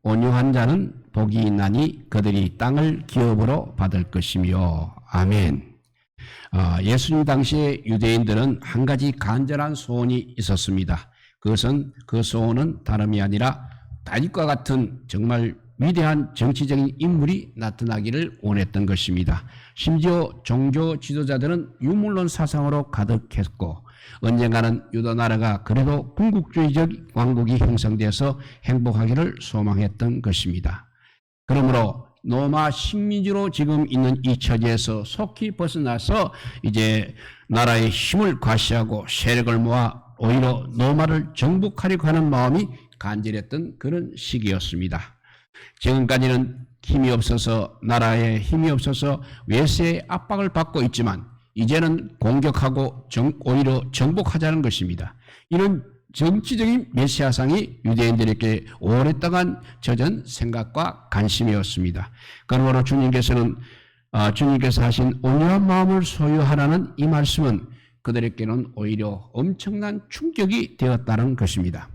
온유한 자는 복이 있나니 그들이 땅을 기업으로 받을 것이며. 아멘. 예수님 당시에 유대인들은 한 가지 간절한 소원이 있었습니다. 그 소원은 다름이 아니라 다윗과 같은 정말 위대한 정치적인 인물이 나타나기를 원했던 것입니다. 심지어 종교 지도자들은 유물론 사상으로 가득했고, 언젠가는 유다 나라가 그래도 군국주의적 왕국이 형성되어서 행복하기를 소망했던 것입니다. 그러므로 로마 식민지로 지금 있는 이 처지에서 속히 벗어나서 이제 나라의 힘을 과시하고 세력을 모아 오히려 로마를 정복하려고 하는 마음이 간절했던 그런 시기였습니다. 지금까지는 힘이 없어서, 나라에 힘이 없어서 외세의 압박을 받고 있지만 이제는 공격하고 오히려 정복하자는 것입니다. 이런 정치적인 메시아상이 유대인들에게 오랫동안 젖은 생각과 관심이었습니다. 그러므로 주님께서 하신 온유한 마음을 소유하라는 이 말씀은 그들에게는 오히려 엄청난 충격이 되었다는 것입니다.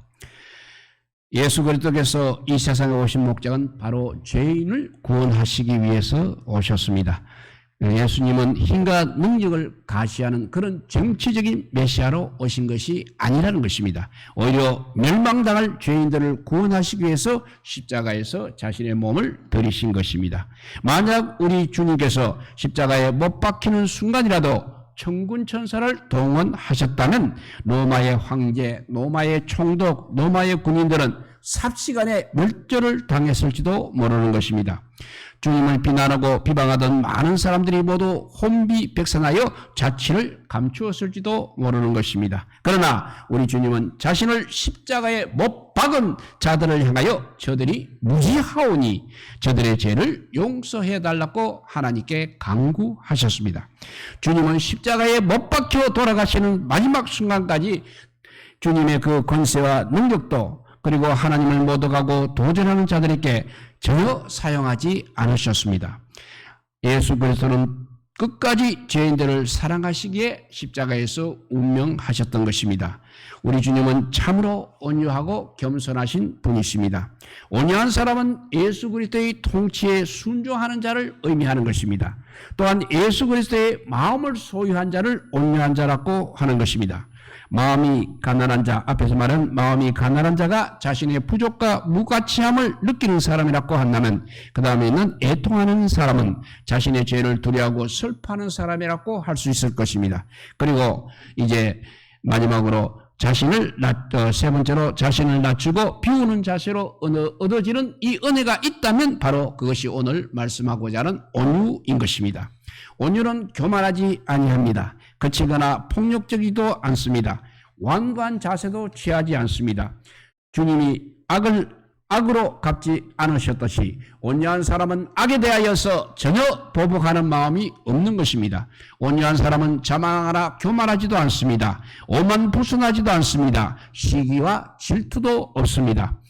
예수 그리스도께서 이 세상에 오신 목적은 바로 죄인을 구원하시기 위해서 오셨습니다. 예수님은 힘과 능력을 가시하는 그런 정치적인 메시아로 오신 것이 아니라는 것입니다. 오히려 멸망당할 죄인들을 구원하시기 위해서 십자가에서 자신의 몸을 들이신 것입니다. 만약 우리 주님께서 십자가에 못 박히는 순간이라도 천군 천사를 동원하셨다면 로마의 황제, 로마의 총독, 로마의 군인들은 삽시간에 멸절을 당했을지도 모르는 것입니다. 주님을 비난하고 비방하던 많은 사람들이 모두 혼비백산하여 자취를 감추었을지도 모르는 것입니다. 그러나 우리 주님은 자신을 십자가에 못 박은 자들을 향하여 저들이 무지하오니 저들의 죄를 용서해달라고 하나님께 간구하셨습니다. 주님은 십자가에 못 박혀 돌아가시는 마지막 순간까지 주님의 그 권세와 능력도 그리고 하나님을 모독하고 도전하는 자들에게 전혀 사용하지 않으셨습니다. 예수 그리스도는 끝까지 죄인들을 사랑하시기에 십자가에서 운명하셨던 것입니다. 우리 주님은 참으로 온유하고 겸손하신 분이십니다. 온유한 사람은 예수 그리스도의 통치에 순종하는 자를 의미하는 것입니다. 또한 예수 그리스도의 마음을 소유한 자를 온유한 자라고 하는 것입니다. 마음이 가난한 자, 앞에서 말한 마음이 가난한 자가 자신의 부족과 무가치함을 느끼는 사람이라고 한다면, 그 다음에는 애통하는 사람은 자신의 죄를 두려워하고 슬퍼하는 사람이라고 할 수 있을 것입니다. 그리고 이제 마지막으로 세 번째로 자신을 낮추고 비우는 자세로 얻어지는 이 은혜가 있다면 바로 그것이 오늘 말씀하고자 하는 온유인 것입니다. 온유는 교만하지 아니합니다. 거치거나 폭력적이지도 않습니다. 완고한 자세도 취하지 않습니다. 주님이 악으로 갚지 않으셨듯이 온유한 사람은 악에 대하여서 전혀 보복하는 마음이 없는 것입니다. 온유한 사람은 자망하라 교만하지도 않습니다. 오만부순하지도 않습니다. 시기와 질투도 없습니다.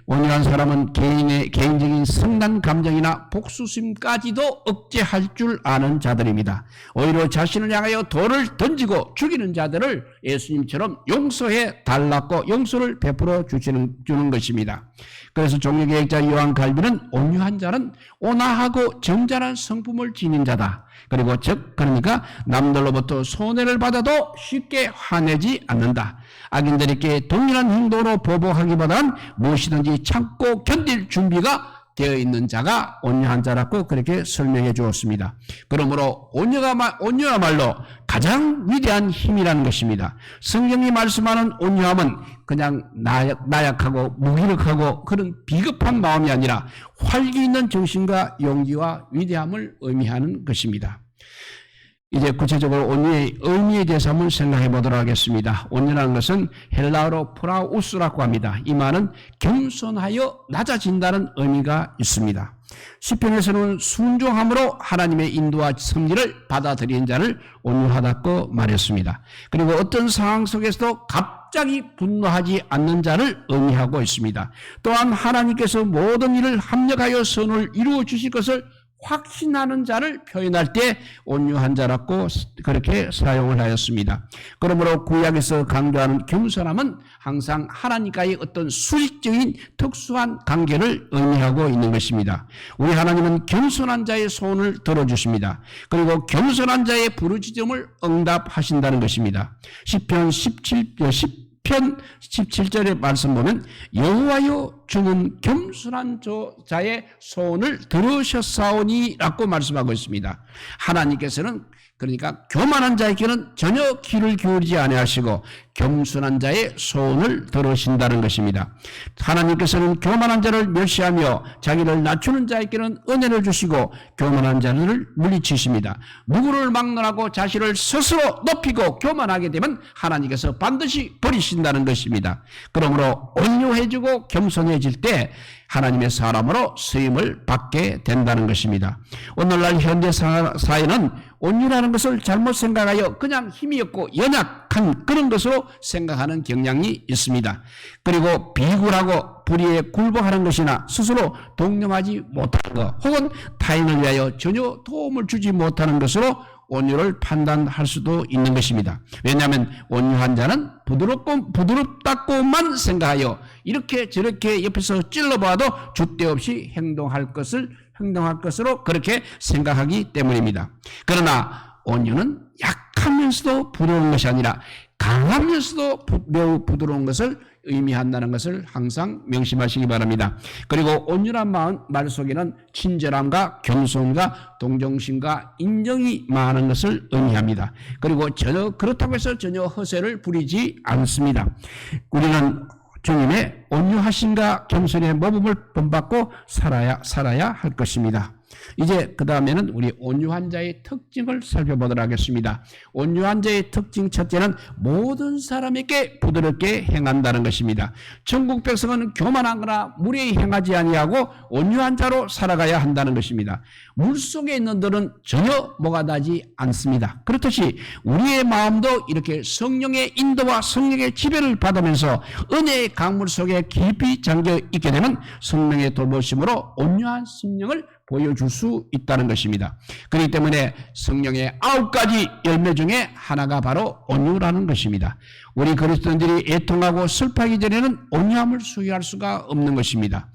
온유한 사람은 개인적인 성난 감정이나 복수심까지도 억제할 줄 아는 자들입니다. 오히려 자신을 향하여 돌을 던지고 죽이는 자들을 예수님처럼 용서해 달라고 용서를 베풀어 주는 것입니다. 그래서 종교개혁자 요한 칼빈은 온유한 자는 온화하고 정결한 성품을 지닌 자다. 그리고 그러니까 남들로부터 손해를 받아도 쉽게 화내지 않는다. 악인들에게 동일한 행동으로 보복하기보다는 무엇이든지 참고 견딜 준비가 되어 있는 자가 온유한 자라고 그렇게 설명해 주었습니다. 그러므로 온유야말로 가장 위대한 힘이라는 것입니다. 성경이 말씀하는 온유함은 그냥 나약하고 무기력하고 그런 비겁한 마음이 아니라 활기 있는 정신과 용기와 위대함을 의미하는 것입니다. 이제 구체적으로 온유의 의미에 대해서 한번 생각해 보도록 하겠습니다. 온유라는 것은 헬라어로 프라우스라고 합니다. 이 말은 겸손하여 낮아진다는 의미가 있습니다. 시편에서는 순종함으로 하나님의 인도와 섭리를 받아들이는 자를 온유하다고 말했습니다. 그리고 어떤 상황 속에서도 갑자기 분노하지 않는 자를 의미하고 있습니다. 또한 하나님께서 모든 일을 합력하여 선을 이루어 주실 것을 확신하는 자를 표현할 때 온유한 자라고 그렇게 사용을 하였습니다. 그러므로 구약에서 강조하는 겸손함은 항상 하나님과의 어떤 수직적인 특수한 관계를 의미하고 있는 것입니다. 우리 하나님은 겸손한 자의 소원을 들어주십니다. 그리고 겸손한 자의 부르짖음을 응답하신다는 것입니다. 시편 17절의 말씀 보면 여호와여 주는 겸손한 자의 소원을 들으셨사오니 라고 말씀하고 있습니다. 하나님께서는 그러니까 교만한 자에게는 전혀 귀를 기울이지 아니하시고 겸손한 자의 소원을 들으신다는 것입니다. 하나님께서는 교만한 자를 멸시하며 자기를 낮추는 자에게는 은혜를 주시고 교만한 자를 물리치십니다. 누구를 막론하고 자신을 스스로 높이고 교만하게 되면 하나님께서 반드시 버리신다는 것입니다. 그러므로 온유해지고 겸손해질 때 하나님의 사람으로 쓰임을 받게 된다는 것입니다. 오늘날 현대 사회는 온유라는 것을 잘못 생각하여 그냥 힘이 없고 연약한 그런 것으로 생각하는 경향이 있습니다. 그리고 비굴하고 불의에 굴복하는 것이나 스스로 동정하지 못하는 것 혹은 타인을 위하여 전혀 도움을 주지 못하는 것으로 온유를 판단할 수도 있는 것입니다. 왜냐하면 온유한 자는 부드럽다고만 생각하여 이렇게 저렇게 옆에서 찔러봐도 줏대없이 행동할 것으로 그렇게 생각하기 때문입니다. 그러나 온유는 약하면서도 부드러운 것이 아니라 강하면서도 매우 부드러운 것을 의미한다는 것을 항상 명심하시기 바랍니다. 그리고 온유한 말 속에는 친절함과 겸손과 동정심과 인정이 많은 것을 의미합니다. 그리고 그렇다고 해서 전혀 허세를 부리지 않습니다. 우리는 주님의 온유하심과 겸손의 모범을 본받고 살아야 할 것입니다. 이제 그 다음에는 우리 온유한 자의 특징을 살펴보도록 하겠습니다. 온유한 자의 특징 첫째는 모든 사람에게 부드럽게 행한다는 것입니다. 천국 백성은 교만하거나 무례히 행하지 아니하고 온유한 자로 살아가야 한다는 것입니다. 물속에 있는 들은 전혀 뭐가 나지 않습니다. 그렇듯이 우리의 마음도 이렇게 성령의 인도와 성령의 지배를 받으면서 은혜의 강물 속에 깊이 잠겨 있게 되면 성령의 돌보심으로 온유한 심령을 보여줄 수 있다는 것입니다. 그렇기 때문에 성령의 9가지 열매 중에 하나가 바로 온유라는 것입니다. 우리 그리스도인들이 애통하고 슬퍼하기 전에는 온유함을 소유할 수가 없는 것입니다.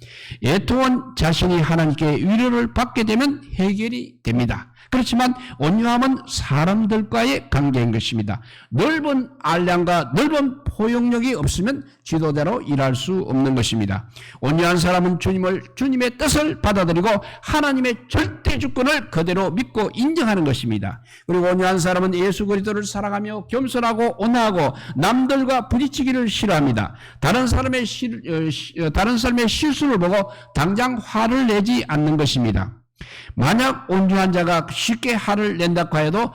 애통은 자신이 하나님께 위로를 받게 되면 해결이 됩니다. 그렇지만 온유함은 사람들과의 관계인 것입니다. 넓은 알량과 넓은 포용력이 없으면 지도대로 일할 수 없는 것입니다. 온유한 사람은 주님의 뜻을 받아들이고 하나님의 절대 주권을 그대로 믿고 인정하는 것입니다. 그리고 온유한 사람은 예수 그리스도를 사랑하며 겸손하고 온화하고 남들과 부딪히기를 싫어합니다. 다른 사람의 실수를 보고 당장 화를 내지 않는 것입니다. 만약 온유한 자가 쉽게 화를 낸다고 해도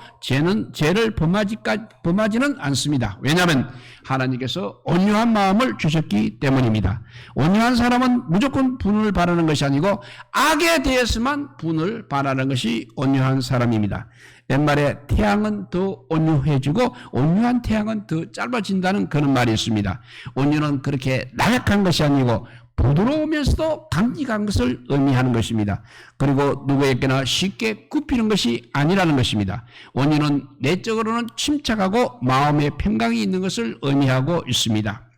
죄를 범하지는 않습니다. 왜냐하면 하나님께서 온유한 마음을 주셨기 때문입니다. 온유한 사람은 무조건 분을 바라는 것이 아니고 악에 대해서만 분을 바라는 것이 온유한 사람입니다. 옛말에 태양은 더 온유해지고 온유한 태양은 더 짧아진다는 그런 말이 있습니다. 온유는 그렇게 나약한 것이 아니고 부드러우면서도 강직한 것을 의미하는 것입니다. 그리고 누구에게나 쉽게 굽히는 것이 아니라는 것입니다. 온유는 내적으로는 침착하고 마음의 평강이 있는 것을 의미하고 있습니다.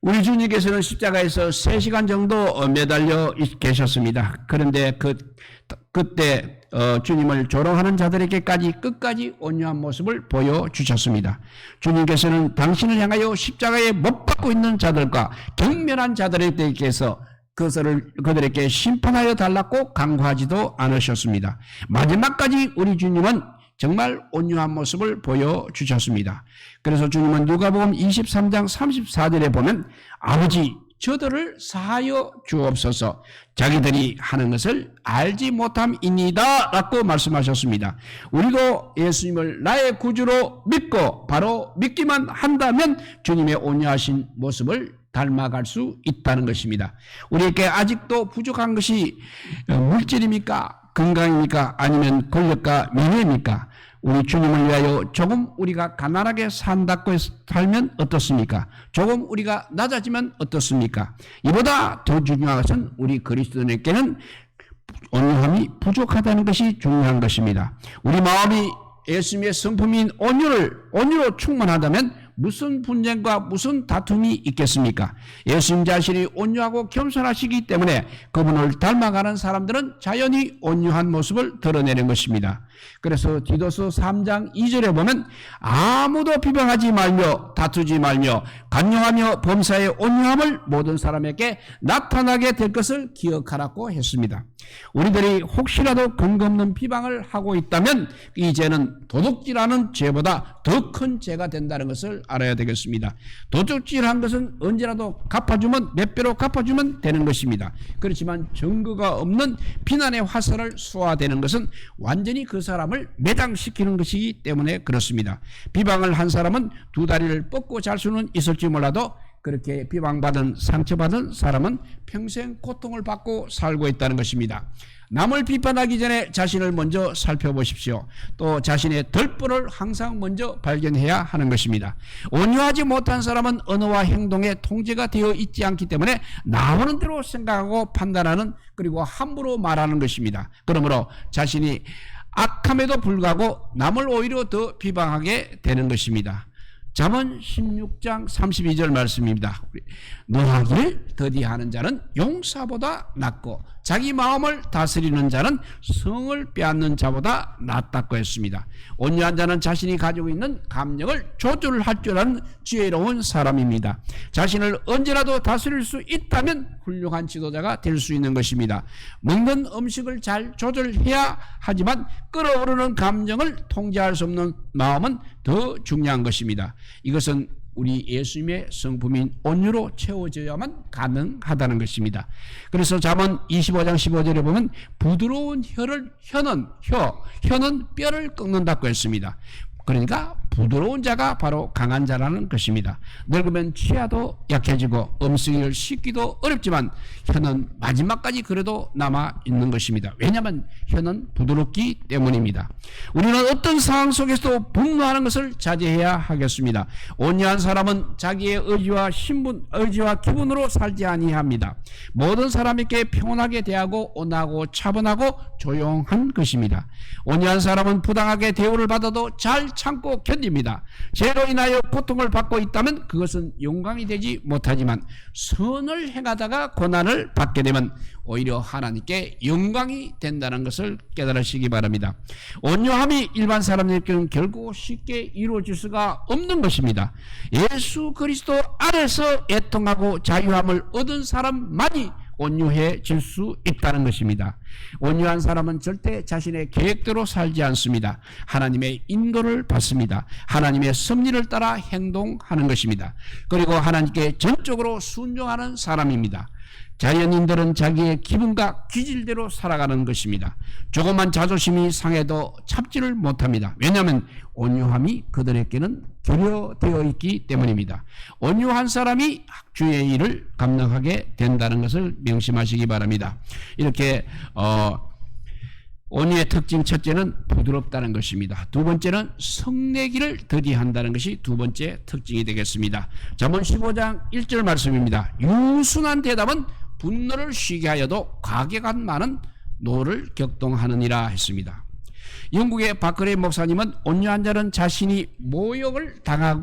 우리 주님께서는 십자가에서 3시간 정도 매달려 계셨습니다. 그런데 그때 주님을 조롱하는 자들에게까지 끝까지 온유한 모습을 보여주셨습니다. 주님께서는 당신을 향하여 십자가에 못 박고 있는 자들과 경멸한 자들에게서 그들에게 심판하여 달라고 강구하지도 않으셨습니다. 마지막까지 우리 주님은 정말 온유한 모습을 보여주셨습니다. 그래서 주님은 누가복음 23장 34절에 보면 아버지 저들을 사하여 주옵소서 자기들이 하는 것을 알지 못함이니이다 라고 말씀하셨습니다. 우리도 예수님을 나의 구주로 믿고 바로 믿기만 한다면 주님의 온유하신 모습을 닮아갈 수 있다는 것입니다. 우리에게 아직도 부족한 것이 물질입니까? 건강입니까? 아니면 권력과 명예입니까? 우리 주님을 위하여 조금 우리가 가난하게 산다고 살면 어떻습니까? 조금 우리가 낮아지면 어떻습니까? 이보다 더 중요한 것은 우리 그리스도인에게는 온유함이 부족하다는 것이 중요한 것입니다. 우리 마음이 예수님의 성품인 온유로 충만하다면 무슨 분쟁과 무슨 다툼이 있겠습니까? 예수님 자신이 온유하고 겸손하시기 때문에 그분을 닮아가는 사람들은 자연히 온유한 모습을 드러내는 것입니다. 그래서 디도서 3장 2절에 보면 아무도 비방하지 말며 다투지 말며 간용하며 범사의 온유함을 모든 사람에게 나타나게 될 것을 기억하라고 했습니다. 우리들이 혹시라도 근거 없는 비방을 하고 있다면 이 죄는 도둑질하는 죄보다 더 큰 죄가 된다는 것을 알아야 되겠습니다. 도둑질한 것은 언제라도 갚아주면 몇 배로 갚아주면 되는 것입니다. 그렇지만 증거가 없는 비난의 화살을 쏘아대는 것은 완전히 그 사람을 매장시키는 것이기 때문에 그렇습니다. 비방을 한 사람은 두 다리를 뻗고 잘 수는 있을지 몰라도 그렇게 비방받은 상처받은 사람은 평생 고통을 받고 살고 있다는 것입니다. 남을 비판하기 전에 자신을 먼저 살펴보십시오. 또 자신의 덜불을 항상 먼저 발견해야 하는 것입니다. 온유하지 못한 사람은 언어와 행동에 통제가 되어 있지 않기 때문에 나오는 대로 생각하고 판단하는, 그리고 함부로 말하는 것입니다. 그러므로 자신이 악함에도 불구하고 남을 오히려 더 비방하게 되는 것입니다. 잠언 16장 32절 말씀입니다. 노하기를 더디하는 자는 용사보다 낫고 자기 마음을 다스리는 자는 성을 빼앗는 자보다 낫다고 했습니다. 온유한 자는 자신이 가지고 있는 감정을 조절할 줄 아는 지혜로운 사람입니다. 자신을 언제라도 다스릴 수 있다면 훌륭한 지도자가 될 수 있는 것입니다. 먹는 음식을 잘 조절해야 하지만 끓어오르는 감정을 통제할 수 없는 마음은 더 중요한 것입니다. 이것은 우리 예수님의 성품인 온유로 채워져야만 가능하다는 것입니다. 그래서 잠언 25장 15절에 보면 부드러운 혀는 뼈를 꺾는다고 했습니다. 그러니까 부드러운 자가 바로 강한 자라는 것입니다. 늙으면 치아도 약해지고 음식을 씻기도 어렵지만 혀는 마지막까지 그래도 남아 있는 것입니다. 왜냐하면 혀는 부드럽기 때문입니다. 우리는 어떤 상황 속에서도 분노하는 것을 자제해야 하겠습니다. 온유한 사람은 자기의 의지와 기분으로 살지 아니합니다. 모든 사람에게 평온하게 대하고 온화하고 차분하고 조용한 것입니다. 온유한 사람은 부당하게 대우를 받아도 잘 참고 견딥니다. 죄로 인하여 고통을 받고 있다면 그것은 영광이 되지 못하지만 선을 행하다가 고난을 받게 되면 오히려 하나님께 영광이 된다는 것을 깨달으시기 바랍니다. 온유함이 일반 사람들에게는 결국 쉽게 이루어질 수가 없는 것입니다. 예수 그리스도 안에서 애통하고 자유함을 얻은 사람만이 온유해질 수 있다는 것입니다. 온유한 사람은 절대 자신의 계획대로 살지 않습니다. 하나님의 인도를 받습니다. 하나님의 섭리를 따라 행동하는 것입니다. 그리고 하나님께 전적으로 순종하는 사람입니다. 자연인들은 자기의 기분과 기질대로 살아가는 것입니다. 조그만 자존심이 상해도 참지를 못합니다. 왜냐하면 온유함이 그들에게는 결여되어 있기 때문입니다. 온유한 사람이 주의 일을 감당하게 된다는 것을 명심하시기 바랍니다. 이렇게 온유의 특징 첫째는 부드럽다는 것입니다. 두 번째는 성내기를 더디한다는 것이 두 번째 특징이 되겠습니다. 잠언 15장 1절 말씀입니다. 유순한 대답은 분노를 쉬게 하여도 과격한 말은 노를 격동하느니라 했습니다. 영국의 바클레이 목사님은 온유한 자는 자신이 모욕을 당할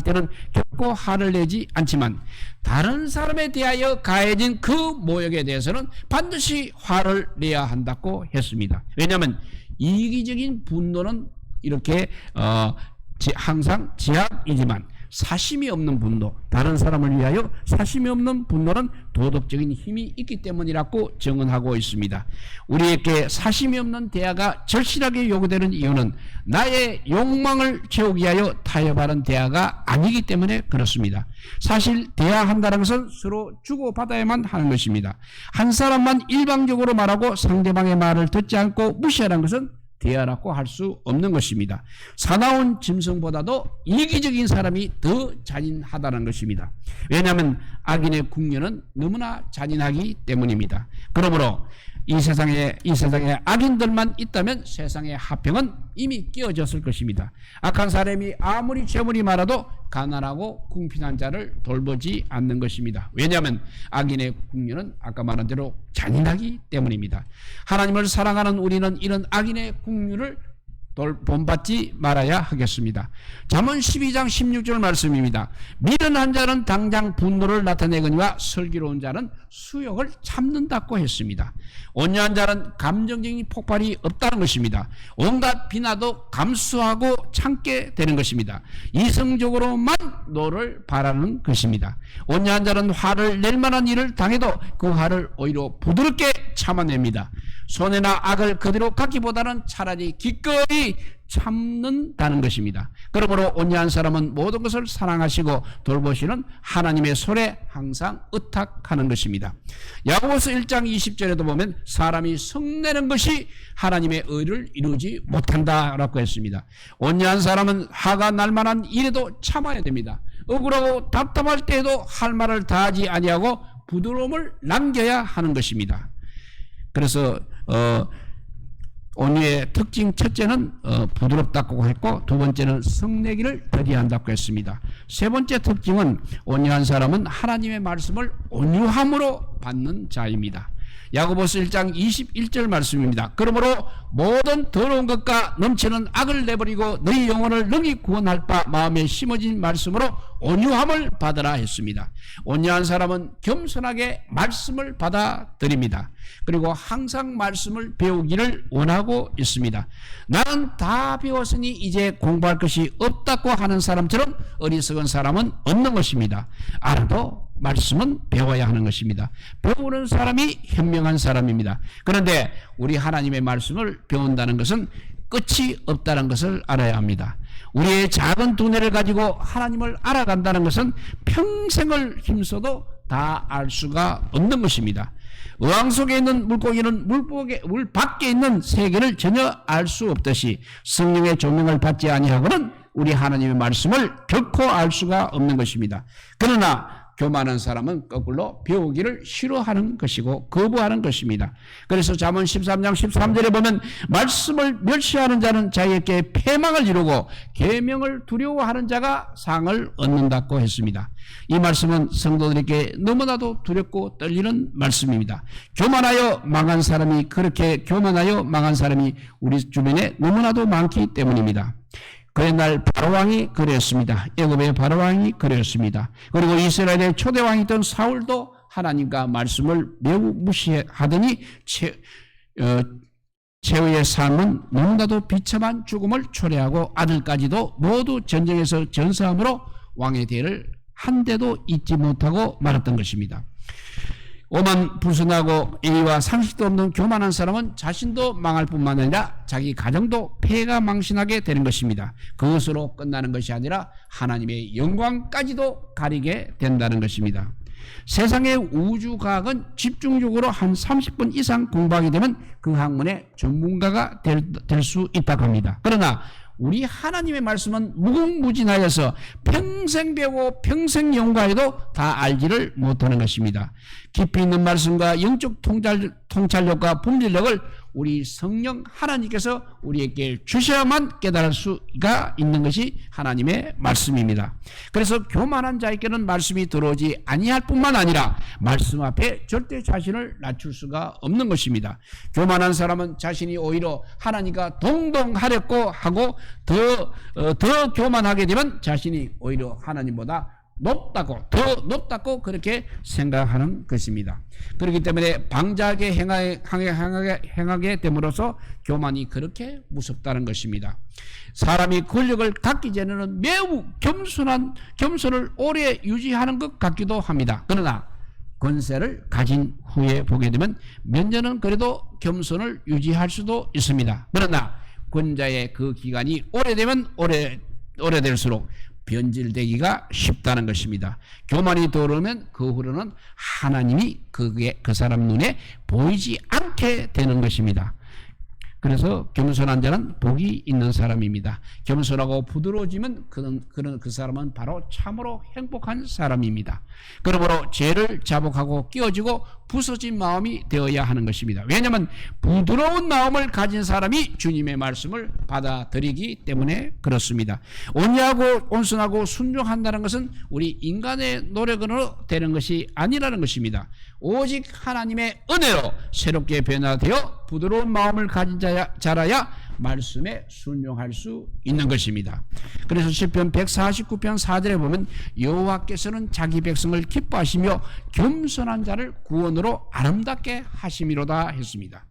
때는 결코 화를 내지 않지만 다른 사람에 대하여 가해진 그 모욕에 대해서는 반드시 화를 내야 한다고 했습니다. 왜냐하면 이기적인 분노는 이렇게 항상 제약이지만 사심이 없는 분노, 다른 사람을 위하여 사심이 없는 분노는 도덕적인 힘이 있기 때문이라고 증언하고 있습니다. 우리에게 사심이 없는 대화가 절실하게 요구되는 이유는 나의 욕망을 채우기 위하여 타협하는 대화가 아니기 때문에 그렇습니다. 사실 대화한다는 것은 서로 주고받아야만 하는 것입니다. 한 사람만 일방적으로 말하고 상대방의 말을 듣지 않고 무시하는 것은 대화라고 할 수 없는 것입니다. 사나운 짐승보다도 이기적인 사람이 더 잔인하다는 것입니다. 왜냐하면 악인의 궁녀는 너무나 잔인하기 때문입니다. 그러므로 이 세상에 악인들만 있다면 세상의 화평은 이미 깨어졌을 것입니다. 악한 사람이 아무리 재물이 많아도 가난하고 궁핍한 자를 돌보지 않는 것입니다. 왜냐하면 악인의 궁녀는 아까 말한 대로 잔인하기 때문입니다. 하나님을 사랑하는 우리는 이런 악인의 국률을 본받지 말아야 하겠습니다. 잠언 12장 16절 말씀입니다. 미련한 자는 당장 분노를 나타내거니와 슬기로운 자는 수욕을 참는다고 했습니다. 온유한 자는 감정적인 폭발이 없다는 것입니다. 온갖 비난도 감수하고 참게 되는 것입니다. 이성적으로만 노를 바라는 것입니다. 온유한 자는 화를 낼 만한 일을 당해도 그 화를 오히려 부드럽게 참아냅니다. 손해나 악을 그대로 갖기보다는 차라리 기꺼이 참는다는 것입니다. 그러므로 온유한 사람은 모든 것을 사랑하시고 돌보시는 하나님의 손에 항상 의탁하는 것입니다. 야고보서 1장 20절에도 보면 사람이 성내는 것이 하나님의 의를 이루지 못한다라고 했습니다. 온유한 사람은 화가 날 만한 일에도 참아야 됩니다. 억울하고 답답할 때에도 할 말을 다하지 아니하고 부드러움을 남겨야 하는 것입니다. 그래서 온유의 특징 첫째는 부드럽다고 했고, 두 번째는 성내기를 더디한다고 했습니다. 세 번째 특징은 온유한 사람은 하나님의 말씀을 온유함으로 받는 자입니다. 야고보서 1장 21절 말씀입니다. 그러므로 모든 더러운 것과 넘치는 악을 내버리고 너희 영혼을 능히 구원할 바 마음에 심어진 말씀으로 온유함을 받으라 했습니다. 온유한 사람은 겸손하게 말씀을 받아들입니다. 그리고 항상 말씀을 배우기를 원하고 있습니다. 나는 다 배웠으니 이제 공부할 것이 없다고 하는 사람처럼 어리석은 사람은 없는 것입니다. 알아도 말씀은 배워야 하는 것입니다. 배우는 사람이 현명한 사람입니다. 그런데 우리 하나님의 말씀을 배운다는 것은 끝이 없다는 것을 알아야 합니다. 우리의 작은 두뇌를 가지고 하나님을 알아간다는 것은 평생을 힘써도 다 알 수가 없는 것입니다. 어항 속에 있는 물고기는 물 밖에 있는 세계를 전혀 알 수 없듯이 성령의 조명을 받지 아니하고는 우리 하나님의 말씀을 결코 알 수가 없는 것입니다. 그러나 교만한 사람은 거꾸로 배우기를 싫어하는 것이고 거부하는 것입니다. 그래서 잠언 13장 13절에 보면 말씀을 멸시하는 자는 자기에게 패망을 이루고 계명을 두려워하는 자가 상을 얻는다고 했습니다. 이 말씀은 성도들에게 너무나도 두렵고 떨리는 말씀입니다. 교만하여 망한 사람이 우리 주변에 너무나도 많기 때문입니다. 그 옛날 바로왕이 그랬습니다. 애굽의 바로왕이 그랬습니다. 그리고 이스라엘의 초대왕이던 사울도 하나님과 말씀을 매우 무시하더니 최후의 삶은 너무나도 비참한 죽음을 초래하고 아들까지도 모두 전쟁에서 전사함으로 왕의 대를 한 대도 잊지 못하고 말았던 것입니다. 오만 불순하고 예의와 상식도 없는 교만한 사람은 자신도 망할 뿐만 아니라 자기 가정도 폐가 망신하게 되는 것입니다. 그것으로 끝나는 것이 아니라 하나님의 영광까지도 가리게 된다는 것입니다. 세상의 우주과학은 집중적으로 한 30분 이상 공부하게 되면 그 학문의 전문가가 될 수 있다고 합니다. 그러나 우리 하나님의 말씀은 무궁무진하여서 평생 배우고 평생 연구해도 다 알지를 못하는 것입니다. 깊이 있는 말씀과 영적 통찰력과 분별력을 우리 성령 하나님께서 우리에게 주셔야만 깨달을 수가 있는 것이 하나님의 말씀입니다. 그래서 교만한 자에게는 말씀이 들어오지 아니할 뿐만 아니라 말씀 앞에 절대 자신을 낮출 수가 없는 것입니다. 교만한 사람은 자신이 오히려 하나님과 동등하려고 하고 더 교만하게 되면 자신이 오히려 하나님보다 더 높다고 그렇게 생각하는 것입니다. 그렇기 때문에 방자하게 행하게 됨으로써 교만이 그렇게 무섭다는 것입니다. 사람이 권력을 갖기 전에는 매우 겸손을 오래 유지하는 것 같기도 합니다. 그러나 권세를 가진 후에 보게 되면 몇 년은 그래도 겸손을 유지할 수도 있습니다. 그러나 권자의 그 기간이 오래되면 오래될수록 변질되기가 쉽다는 것입니다. 교만이 들어오면 그 후로는 하나님이 그 사람 눈에 보이지 않게 되는 것입니다. 그래서 겸손한 자는 복이 있는 사람입니다. 겸손하고 부드러워지면 그 사람은 바로 참으로 행복한 사람입니다. 그러므로 죄를 자복하고 끼어지고 부서진 마음이 되어야 하는 것입니다. 왜냐하면 부드러운 마음을 가진 사람이 주님의 말씀을 받아들이기 때문에 그렇습니다. 온유하고 온순하고 순종한다는 것은 우리 인간의 노력으로 되는 것이 아니라는 것입니다. 오직 하나님의 은혜로 새롭게 변화되어 부드러운 마음을 가진 자라야 말씀에 순종할 수 있는 것입니다. 그래서 시편 149편 4절에 보면 여호와께서는 자기 백성을 기뻐하시며 겸손한 자를 구원으로 아름답게 하심이로다 했습니다.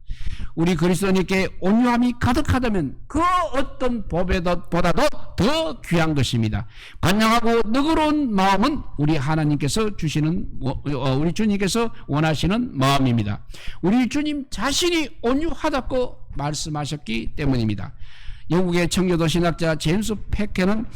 우리 그리스도인께 온유함이 가득하다면 그 어떤 보다도 더 귀한 것입니다. 관영하고 너그러운 마음은 우리 하나님께서 주시는 우리 주님께서 원하시는 마음입니다. 우리 주님 자신이 온유하다고 말씀하셨기 때문입니다. 영국의 청교도 신학자 제임스 패케는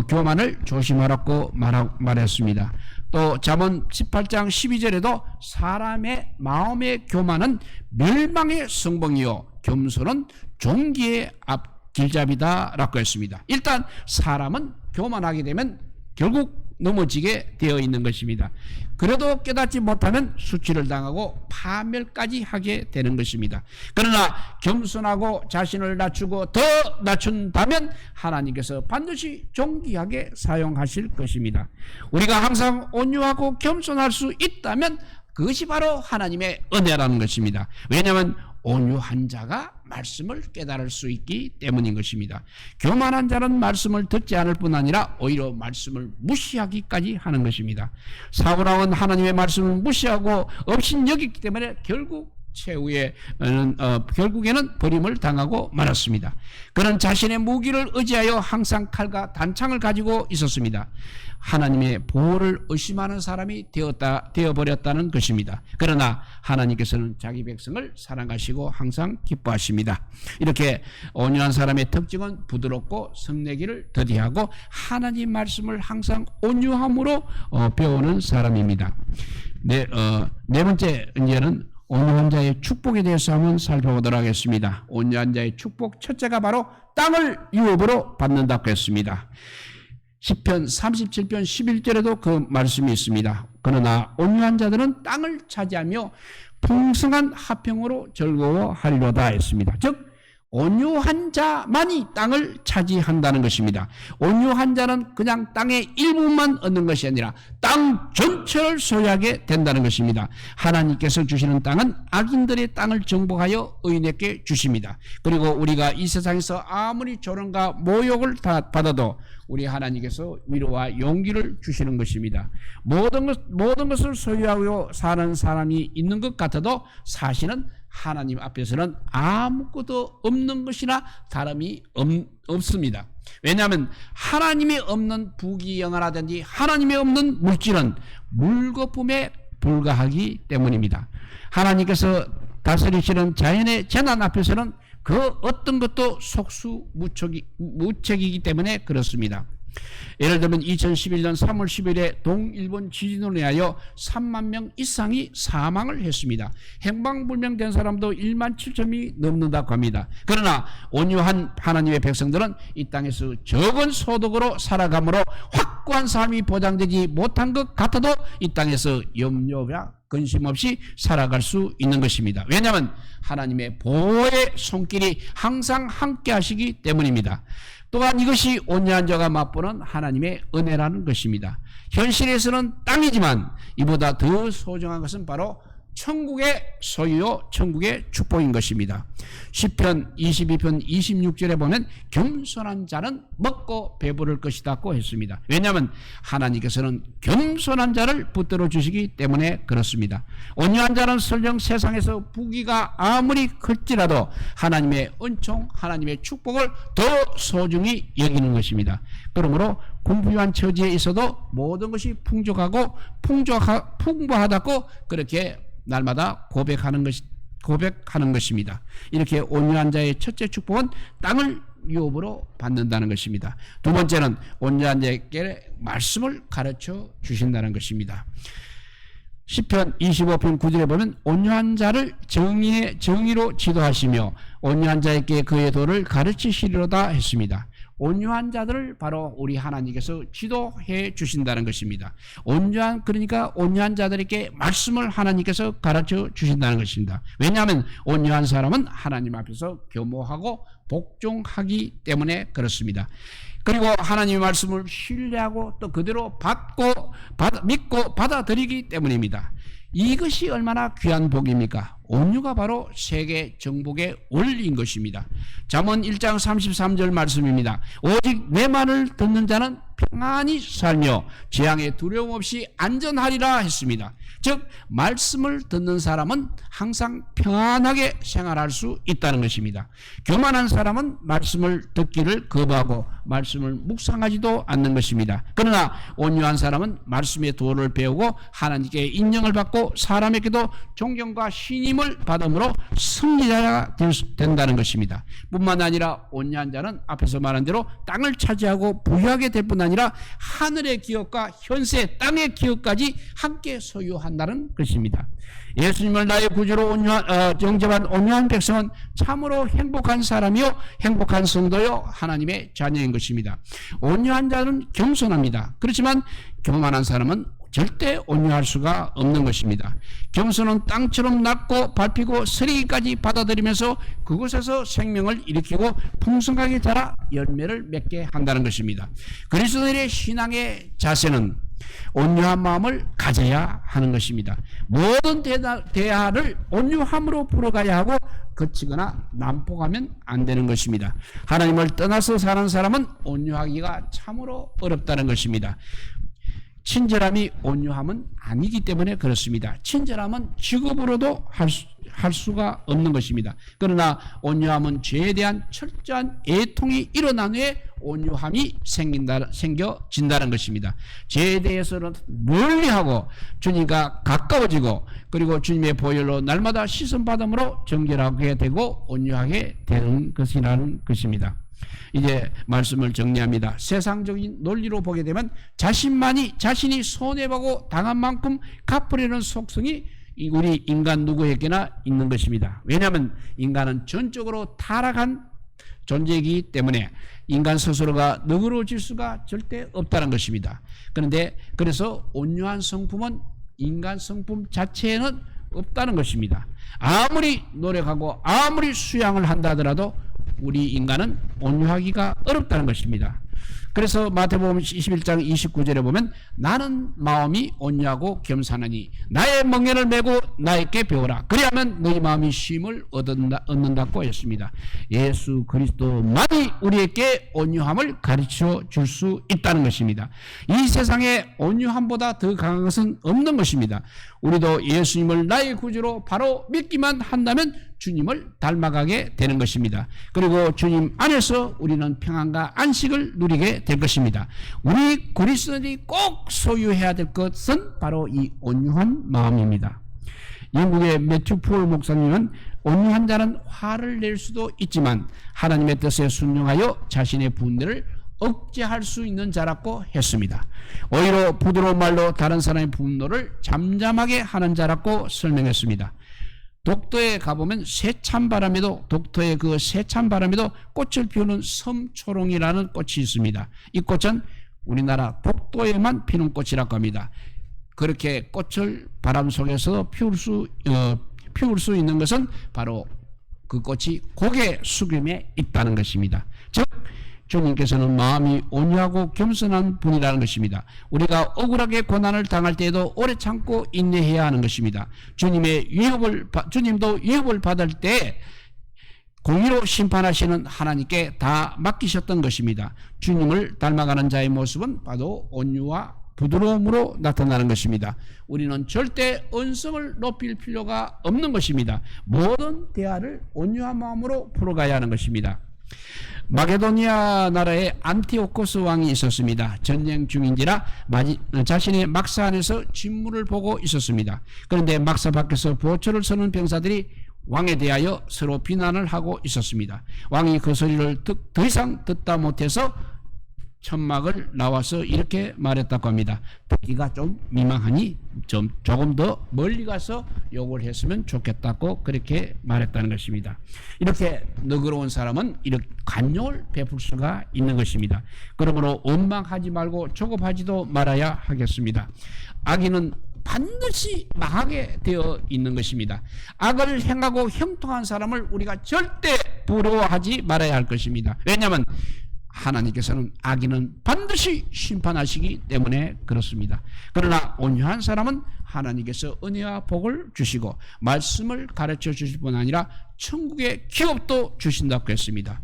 교만을 조심하라고 말했습니다. 또 잠언 18장 12절에도 사람의 마음의 교만은 멸망의 성봉이요 겸손은 종기의 앞길잡이다 라고 했습니다. 일단 사람은 교만하게 되면 결국 넘어지게 되어 있는 것입니다. 그래도 깨닫지 못하면 수치를 당하고 파멸까지 하게 되는 것입니다. 그러나 겸손하고 자신을 낮추고 더 낮춘다면 하나님께서 반드시 존귀하게 사용하실 것입니다. 우리가 항상 온유하고 겸손할 수 있다면 그것이 바로 하나님의 은혜라는 것입니다. 왜냐하면 온유한 자가 말씀을 깨달을 수 있기 때문인 것입니다. 교만한 자는 말씀을 듣지 않을 뿐 아니라 오히려 말씀을 무시하기까지 하는 것입니다. 사울왕은 하나님의 말씀을 무시하고 업신여기기 때문에 결국에는 버림을 당하고 말았습니다. 그는 자신의 무기를 의지하여 항상 칼과 단창을 가지고 있었습니다. 하나님의 보호를 의심하는 사람이 되어버렸다는 것입니다. 그러나 하나님께서는 자기 백성을 사랑하시고 항상 기뻐하십니다. 이렇게 온유한 사람의 특징은 부드럽고 성내기를 더디하고 하나님 말씀을 항상 온유함으로 배우는 사람입니다. 네 번째 이제는 온유한 자의 축복에 대해서 한번 살펴보도록 하겠습니다. 온유한 자의 축복 첫째가 바로 땅을 유업으로 받는다고 했습니다. 시편 37편 11절에도 그 말씀이 있습니다. 그러나 온유한 자들은 땅을 차지하며 풍성한 화평으로 즐거워하리로다 했습니다. 즉 온유한 자만이 땅을 차지한다는 것입니다. 온유한 자는 그냥 땅의 일부만 얻는 것이 아니라 땅 전체를 소유하게 된다는 것입니다. 하나님께서 주시는 땅은 악인들의 땅을 정복하여 의인에게 주십니다. 그리고 우리가 이 세상에서 아무리 조롱과 모욕을 받아도 우리 하나님께서 위로와 용기를 주시는 것입니다. 모든 것을 소유하고 사는 사람이 있는 것 같아도 사실은 하나님 앞에서는 아무것도 없는 것이나 다름이 없습니다. 왜냐하면 하나님이 없는 부귀영화라든지 하나님이 없는 물질은 물거품에 불과하기 때문입니다. 하나님께서 다스리시는 자연의 재난 앞에서는 그 어떤 것도 속수무책이기 때문에 그렇습니다. 예를 들면 2011년 3월 10일에 동일본 지진으로 인하여 3만 명 이상이 사망을 했습니다. 행방불명된 사람도 1만 7천이 넘는다고 합니다. 그러나 온유한 하나님의 백성들은 이 땅에서 적은 소득으로 살아감으로 확고한 삶이 보장되지 못한 것 같아도 이 땅에서 염려와 근심 없이 살아갈 수 있는 것입니다. 왜냐하면 하나님의 보호의 손길이 항상 함께 하시기 때문입니다. 또한 이것이 온유한 자가 맛보는 하나님의 은혜라는 것입니다. 현실에서는 땅이지만 이보다 더 소중한 것은 바로 천국의 소유요 천국의 축복인 것입니다. 시편 22편 26절에 보면 겸손한 자는 먹고 배부를 것이다고 했습니다. 왜냐하면 하나님께서는 겸손한 자를 붙들어 주시기 때문에 그렇습니다. 온유한 자는 설령 세상에서 부귀가 아무리 클지라도 하나님의 은총, 하나님의 축복을 더 소중히 여기는 것입니다. 그러므로 궁핍한 처지에 있어도 모든 것이 풍부하다고 그렇게 날마다 고백하는 것입니다. 이렇게 온유한 자의 첫째 축복은 땅을 유업으로 받는다는 것입니다. 두 번째는 온유한 자에게 말씀을 가르쳐 주신다는 것입니다. 시편 25편 9절에 보면 온유한 자를 정의로 지도하시며 온유한 자에게 그의 도를 가르치시리로다 했습니다. 온유한 자들을 바로 우리 하나님께서 지도해 주신다는 것입니다. 그러니까 온유한 자들에게 말씀을 하나님께서 가르쳐 주신다는 것입니다. 왜냐하면 온유한 사람은 하나님 앞에서 겸허하고 복종하기 때문에 그렇습니다. 그리고 하나님의 말씀을 신뢰하고 또 그대로 믿고 받아들이기 때문입니다. 이것이 얼마나 귀한 복입니까? 온유가 바로 세계 정복의 원리인 것입니다. 잠언 1장 33절 말씀입니다. 오직 내 말을 듣는 자는 평안히 살며 재앙에 두려움 없이 안전하리라 했습니다. 즉 말씀을 듣는 사람은 항상 평안하게 생활할 수 있다는 것입니다. 교만한 사람은 말씀을 듣기를 거부하고 말씀을 묵상하지도 않는 것입니다. 그러나 온유한 사람은 말씀의 도를 배우고 하나님께 인정을 받고 사람에게도 존경과 신임을 받음으로 승리자가 된다는 것입니다. 뿐만 아니라 온유한 자는 앞에서 말한 대로 땅을 차지하고 부유하게 될 뿐 아니라 하늘의 기업과 현세 땅의 기업까지 함께 소유한다는 것입니다. 예수님을 나의 구주로 영접한 온유한 백성은 참으로 행복한 사람이요 행복한 성도요 하나님의 자녀인 것입니다. 온유한 자는 겸손합니다. 그렇지만 교만한 사람은 절대 온유할 수가 없는 것입니다. 겸손은 땅처럼 낮고 밟히고 쓰레기까지 받아들이면서 그곳에서 생명을 일으키고 풍성하게 자라 열매를 맺게 한다는 것입니다. 그리스도인의 신앙의 자세는 온유한 마음을 가져야 하는 것입니다. 모든 대화를 온유함으로 풀어가야 하고 거치거나 난폭하면 안 되는 것입니다. 하나님을 떠나서 사는 사람은 온유하기가 참으로 어렵다는 것입니다. 친절함이 온유함은 아니기 때문에 그렇습니다. 친절함은 직업으로도 할 수가 없는 것입니다. 그러나 온유함은 죄에 대한 철저한 애통이 일어난 후에 온유함이 생겨진다는 것입니다. 죄에 대해서는 멀리하고 주님과 가까워지고 그리고 주님의 보혈로 날마다 씻음받음으로 정결하게 되고 온유하게 되는 것이라는 것입니다. 이제 말씀을 정리합니다. 세상적인 논리로 보게 되면 자신이 손해보고 당한 만큼 갚으려는 속성이 우리 인간 누구에게나 있는 것입니다. 왜냐하면 인간은 전적으로 타락한 존재이기 때문에 인간 스스로가 너그러워질 수가 절대 없다는 것입니다. 그래서 온유한 성품은 인간 성품 자체에는 없다는 것입니다. 아무리 노력하고 아무리 수양을 한다 하더라도 우리 인간은 온유하기가 어렵다는 것입니다. 그래서 마태복음 21장 29절에 보면 나는 마음이 온유하고 겸손하니 나의 멍에를 메고 나에게 배우라. 그리하면 너희 마음이 쉼을 얻는다고 했습니다. 예수 그리스도만이 우리에게 온유함을 가르쳐 줄 수 있다는 것입니다. 이 세상에 온유함보다 더 강한 것은 없는 것입니다. 우리도 예수님을 나의 구주로 바로 믿기만 한다면 주님을 닮아가게 되는 것입니다. 그리고 주님 안에서 우리는 평안과 안식을 누리게 될 것입니다. 우리 그리스도인이 꼭 소유해야 될 것은 바로 이 온유한 마음입니다. 영국의 매튜 폴 목사님은 온유한 자는 화를 낼 수도 있지만 하나님의 뜻에 순종하여 자신의 분노를 억제할 수 있는 자라고 했습니다. 오히려 부드러운 말로 다른 사람의 분노를 잠잠하게 하는 자라고 설명했습니다. 독도에 가보면 독도의 그 세찬바람에도 꽃을 피우는 섬초롱이라는 꽃이 있습니다. 이 꽃은 우리나라 독도에만 피는 꽃이라고 합니다. 그렇게 꽃을 바람 속에서 피울 수 있는 것은 바로 그 꽃이 고개 숙임에 있다는 것입니다. 즉 주님께서는 마음이 온유하고 겸손한 분이라는 것입니다. 우리가 억울하게 고난을 당할 때에도 오래 참고 인내해야 하는 것입니다. 주님도 위협을 받을 때 공의로 심판하시는 하나님께 다 맡기셨던 것입니다. 주님을 닮아가는 자의 모습은 바로 온유와 부드러움으로 나타나는 것입니다. 우리는 절대 언성을 높일 필요가 없는 것입니다. 모든 대화를 온유한 마음으로 풀어가야 하는 것입니다. 마게도니아 나라에 안티오코스 왕이 있었습니다. 전쟁 중인지라 자신의 막사 안에서 진무를 보고 있었습니다. 그런데 막사 밖에서 보초를 서는 병사들이 왕에 대하여 서로 비난을 하고 있었습니다. 왕이 그 소리를 더 이상 듣다 못해서 천막을 나와서 이렇게 말했다고 합니다. 듣기가 좀 민망하니 조금 더 멀리 가서 욕을 했으면 좋겠다고 그렇게 말했다는 것입니다. 이렇게 너그러운 사람은 이렇게 관용을 베풀 수가 있는 것입니다. 그러므로 원망하지 말고 조급하지도 말아야 하겠습니다. 악인은 반드시 망하게 되어 있는 것입니다. 악을 행하고 형통한 사람을 우리가 절대 부러워하지 말아야 할 것입니다. 왜냐하면 하나님께서는 악인은 반드시 심판하시기 때문에 그렇습니다. 그러나 온유한 사람은 하나님께서 은혜와 복을 주시고 말씀을 가르쳐 주실 뿐 아니라 천국의 기업도 주신다고 했습니다.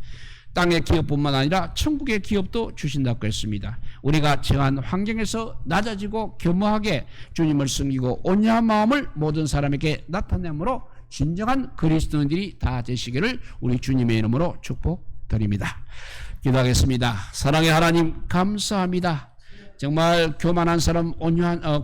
땅의 기업뿐만 아니라 천국의 기업도 주신다고 했습니다. 우리가 처한 환경에서 낮아지고 겸허하게 주님을 섬기고 온유한 마음을 모든 사람에게 나타내므로 진정한 그리스도인들이 다 되시기를 우리 주님의 이름으로 축복드립니다. 기도하겠습니다. 사랑의 하나님 감사합니다. 정말 교만한 사람,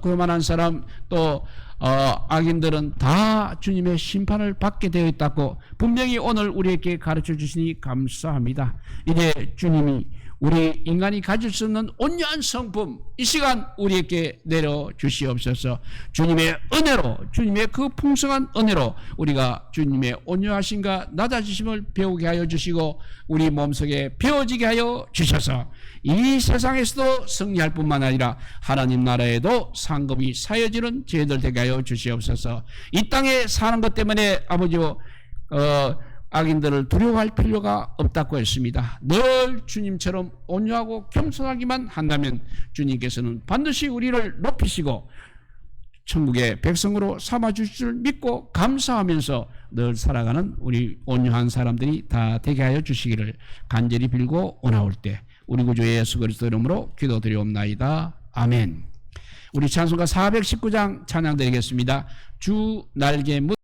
교만한 사람 또 악인들은 다 주님의 심판을 받게 되어 있다고 분명히 오늘 우리에게 가르쳐 주시니 감사합니다. 이제 주님이 우리 인간이 가질 수 없는 온유한 성품 이 시간 우리에게 내려주시옵소서. 주님의 은혜로, 주님의 그 풍성한 은혜로 우리가 주님의 온유하심과 낮아지심을 배우게 하여 주시고 우리 몸속에 배워지게 하여 주셔서 이 세상에서도 승리할 뿐만 아니라 하나님 나라에도 상급이 사여지는 저희들 되게 하여 주시옵소서. 이 땅에 사는 것 때문에 아버지요 악인들을 두려워할 필요가 없다고 했습니다. 늘 주님처럼 온유하고 겸손하기만 한다면 주님께서는 반드시 우리를 높이시고 천국의 백성으로 삼아주실 줄 믿고 감사하면서 늘 살아가는 우리 온유한 사람들이 다 되게 하여 주시기를 간절히 빌고 오나올 때 우리 구주 예수 그리스도 이름으로 기도드리옵나이다. 아멘. 우리 찬송가 419장 찬양드리겠습니다. 주 날개